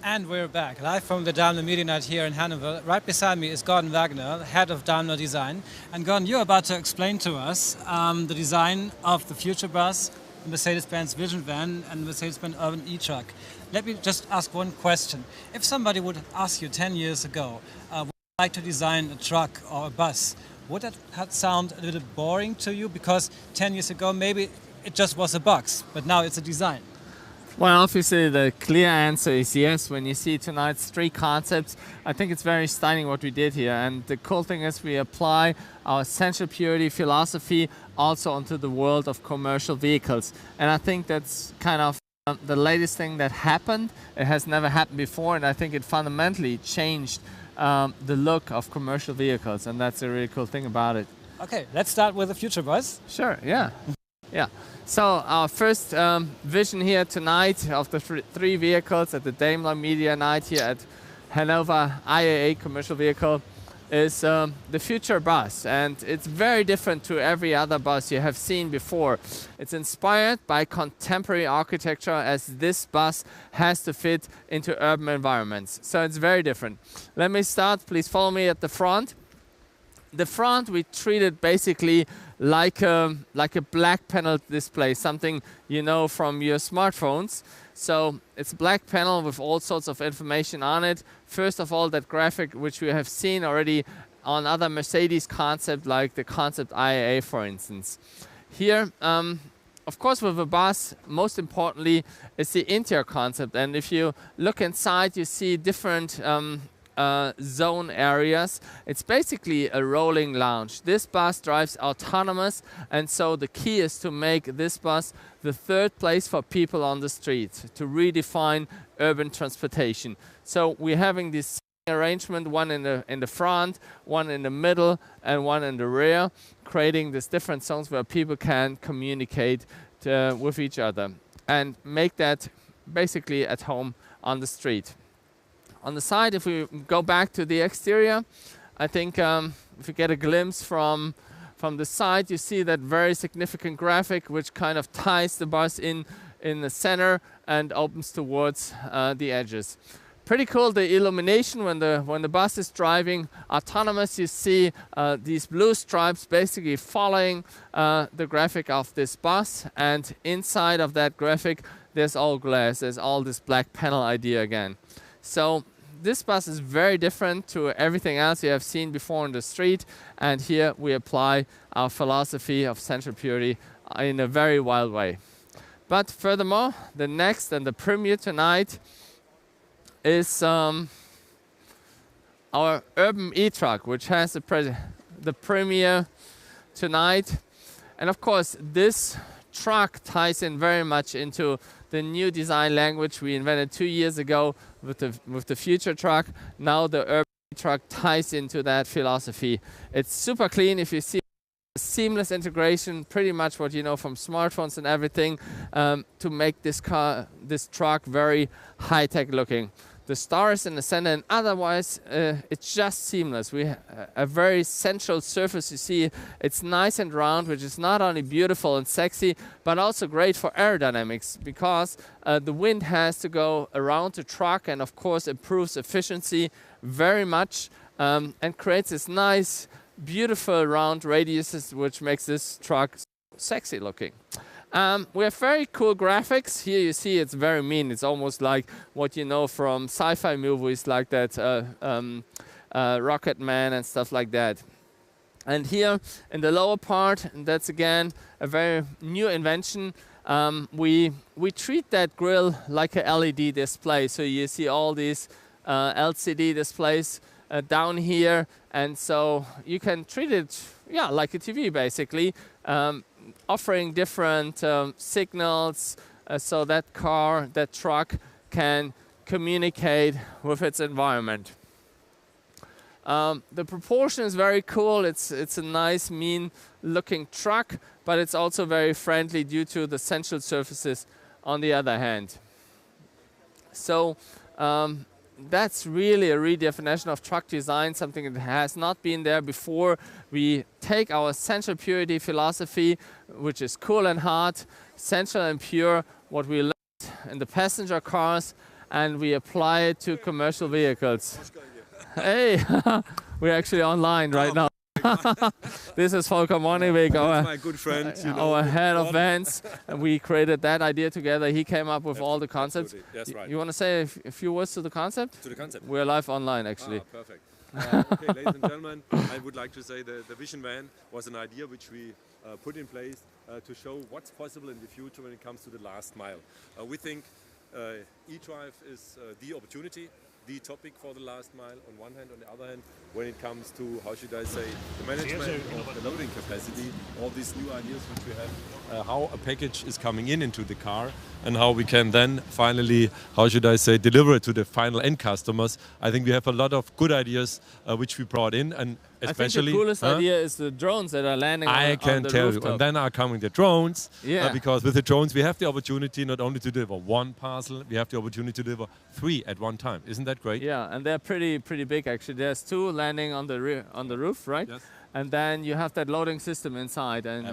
And we're back, live from the Daimler Media Night here in Hanover. Right beside me is Gordon Wagner, head of Daimler Design. And Gordon, you're about to explain to us the design of the future bus, the Mercedes-Benz Vision Van and the Mercedes-Benz Urban e-Truck. Let me just ask one question. If somebody would ask you 10 years ago, would you like to design a truck or a bus, would that sound a little boring to you? Because 10 years ago, maybe it just was a box, but now it's a design. Well, obviously the clear answer is yes. When you see tonight's three concepts, I think it's very stunning what we did here. And the cool thing is we apply our essential purity philosophy also onto the world of commercial vehicles. And I think that's kind of the latest thing that happened. It has never happened before, and I think it fundamentally changed the look of commercial vehicles, and that's a really cool thing about it. Okay, let's start with the future bus. Sure, yeah. Yeah. So our first vision here tonight of the three vehicles at the Daimler Media Night here at Hanover IAA Commercial Vehicle is the future bus, and it's very different to every other bus you have seen before. It's inspired by contemporary architecture, as this bus has to fit into urban environments. So it's very different. Let me start. Please follow me at the front. The front we treated basically like a black panel display, something you know from your smartphones. So it's a black panel with all sorts of information on it. First of all, that graphic which we have seen already on other Mercedes concepts, like the concept IAA, for instance. Here, of course, with a bus, most importantly is the interior concept. And if you look inside, you see different zone areas. It's basically a rolling lounge. This bus drives autonomous, and so the key is to make this bus the third place for people on the street, to redefine urban transportation. So we're having this arrangement, one in the front, one in the middle, and one in the rear, creating these different zones where people can communicate with each other and make that basically at home on the street. On the side, if we go back to the exterior, I think if you get a glimpse from the side, you see that very significant graphic which kind of ties the bus in the center and opens towards the edges. Pretty cool, the illumination when the bus is driving autonomous. You see these blue stripes basically following the graphic of this bus, and inside of that graphic there's all glass, there's all this black panel idea again. So this bus is very different to everything else you have seen before on the street, and here we apply our philosophy of central purity in a very wild way. But furthermore, the next and the premiere tonight is our urban e-truck, which has the premiere tonight. And of course, this truck ties in very much into the new design language we invented 2 years ago with the future truck. Now the urban truck ties into that philosophy. It's super clean. If you see seamless integration, pretty much what you know from smartphones and everything, to make this truck very high-tech looking. The star is in the center, and otherwise it's just seamless. We have a very central surface. You see, it's nice and round, which is not only beautiful and sexy, but also great for aerodynamics, because the wind has to go around the truck, and of course improves efficiency very much, and creates this nice, beautiful round radiuses, which makes this truck sexy looking. We have very cool graphics. Here you see it's very mean. It's almost like what you know from sci-fi movies, like that Rocket Man and stuff like that. And here in the lower part, and that's again a very new invention, we treat that grille like a LED display. So you see all these LCD displays down here, and so you can treat it, yeah, like a TV basically. Offering different signals so that truck can communicate with its environment. The proportion is very cool. It's a nice, mean looking truck, but it's also very friendly due to the central surfaces on the other hand. So that's really a redefinition of truck design, something that has not been there before. We take our central purity philosophy, which is cool and hot, central and pure, what we learned in the passenger cars, and we apply it to commercial vehicles. Hey, we're actually online right now. This is Volker Monivik, my good friend, our head of vans, and we created that idea together. He came up with all the concepts. That's right. You want to say a few words to the concept? To the concept. We're live online, actually. Perfect. Okay, ladies and gentlemen, I would like to say the vision van was an idea which we put in place to show what's possible in the future when it comes to the last mile. We think e-drive is the opportunity, the topic for the last mile on one hand. On the other hand, when it comes to, how should I say, the management of the loading capacity, all these new ideas which we have, how a package is coming into the car and how we can then finally, how should I say, deliver it to the final end customers. I think we have a lot of good ideas which we brought in, and especially I think the coolest idea is the drones that are landing on the rooftop. I can tell you. And then are coming the drones. Yeah. Because with the drones we have the opportunity not only to deliver one parcel, we have the opportunity to deliver 3 at one time. Isn't that great? Yeah, and they're pretty big actually. There's 2 landing on the roof, right? Yes. And then you have that loading system inside, and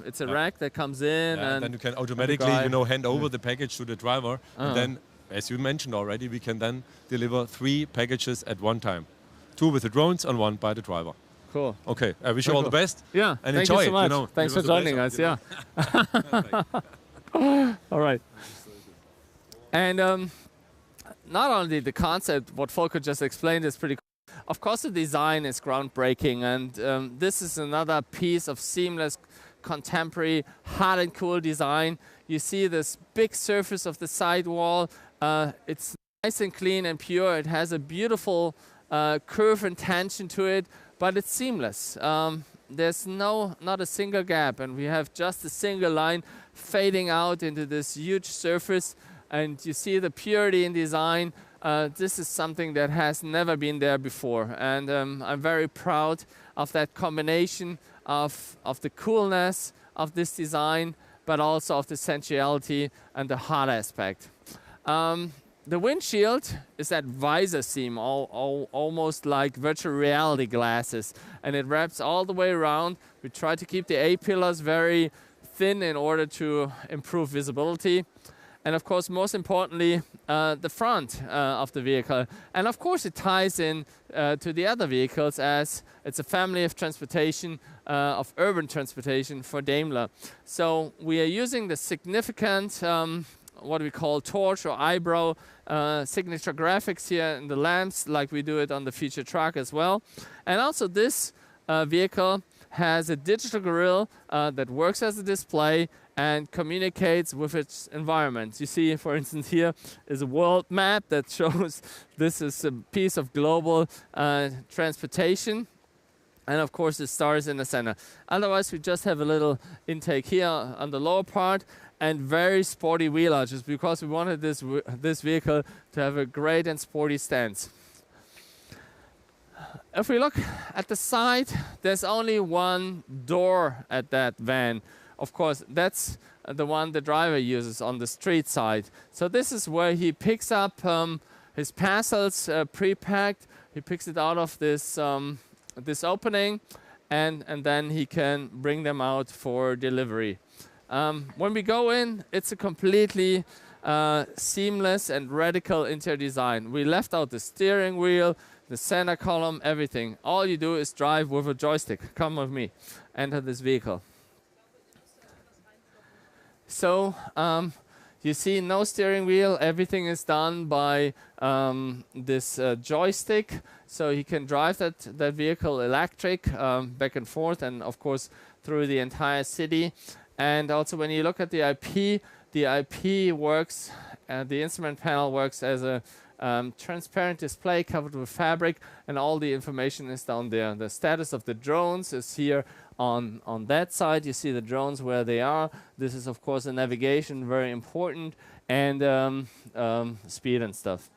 it's a rack that comes in, and then you can automatically, hand over the package to the driver, and then, as you mentioned already, we can then deliver 3 packages at one time. 2 with the drones and 1 by the driver. Cool. Okay, I wish you all the best. Yeah, and thank enjoy you so much. it. Thanks for joining us. Yeah. All right. And not only the concept, what Volker just explained is pretty cool. Of course, the design is groundbreaking, and this is another piece of seamless, contemporary, hot and cool design. You see this big surface of the sidewall. It's nice and clean and pure. It has a beautiful curve and tension to it, but it's seamless. There's not a single gap, and we have just a single line fading out into this huge surface, and you see the purity in design. This is something that has never been there before, and I'm very proud of that combination of the coolness of this design, but also of the sensuality and the hot aspect. The windshield is that visor seam, almost like virtual reality glasses, and it wraps all the way around. We try to keep the A-pillars very thin in order to improve visibility. And of course, most importantly, the front of the vehicle. And of course, it ties in to the other vehicles, as it's a family of transportation, of urban transportation for Daimler. So we are using the significant, what we call torch or eyebrow signature graphics here in the lamps, like we do it on the feature truck as well. And also this vehicle has a digital grille that works as a display and communicates with its environment. You see, for instance, here is a world map that shows this is a piece of global transportation. And of course, the stars in the center. Otherwise, we just have a little intake here on the lower part and very sporty wheel arches, because we wanted this vehicle to have a great and sporty stance. If we look at the side, there's only one door at that van. Of course, that's the one the driver uses on the street side. So this is where he picks up his parcels pre-packed. He picks it out of this this opening, and then he can bring them out for delivery. When we go in, it's a completely seamless and radical interior design. We left out the steering wheel, the center column, everything. All you do is drive with a joystick. Come with me. Enter this vehicle. So you see, no steering wheel. Everything is done by this joystick. So you can drive that vehicle electric back and forth, and of course through the entire city. And also, when you look at the IP works, the instrument panel works as a transparent display covered with fabric, and all the information is down there. The status of the drones is here on that side. You see the drones where they are. This is, of course, the navigation, very important, and speed and stuff.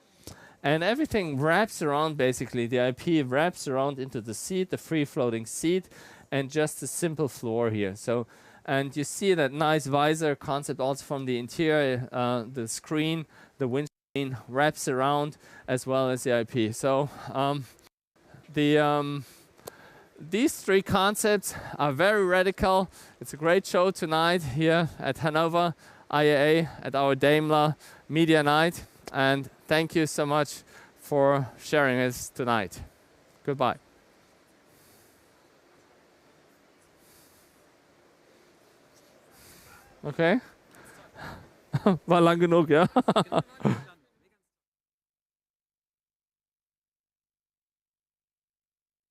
And everything wraps around, basically. The IP wraps around into the seat, the free-floating seat, and just a simple floor here. So, and you see that nice visor concept also from the interior. The screen, the windscreen wraps around, as well as the IP. So these 3 concepts are very radical. It's a great show tonight here at Hanover IAA at our Daimler Media Night. And thank you so much for sharing this tonight. Goodbye. Okay. War lang genug, ja?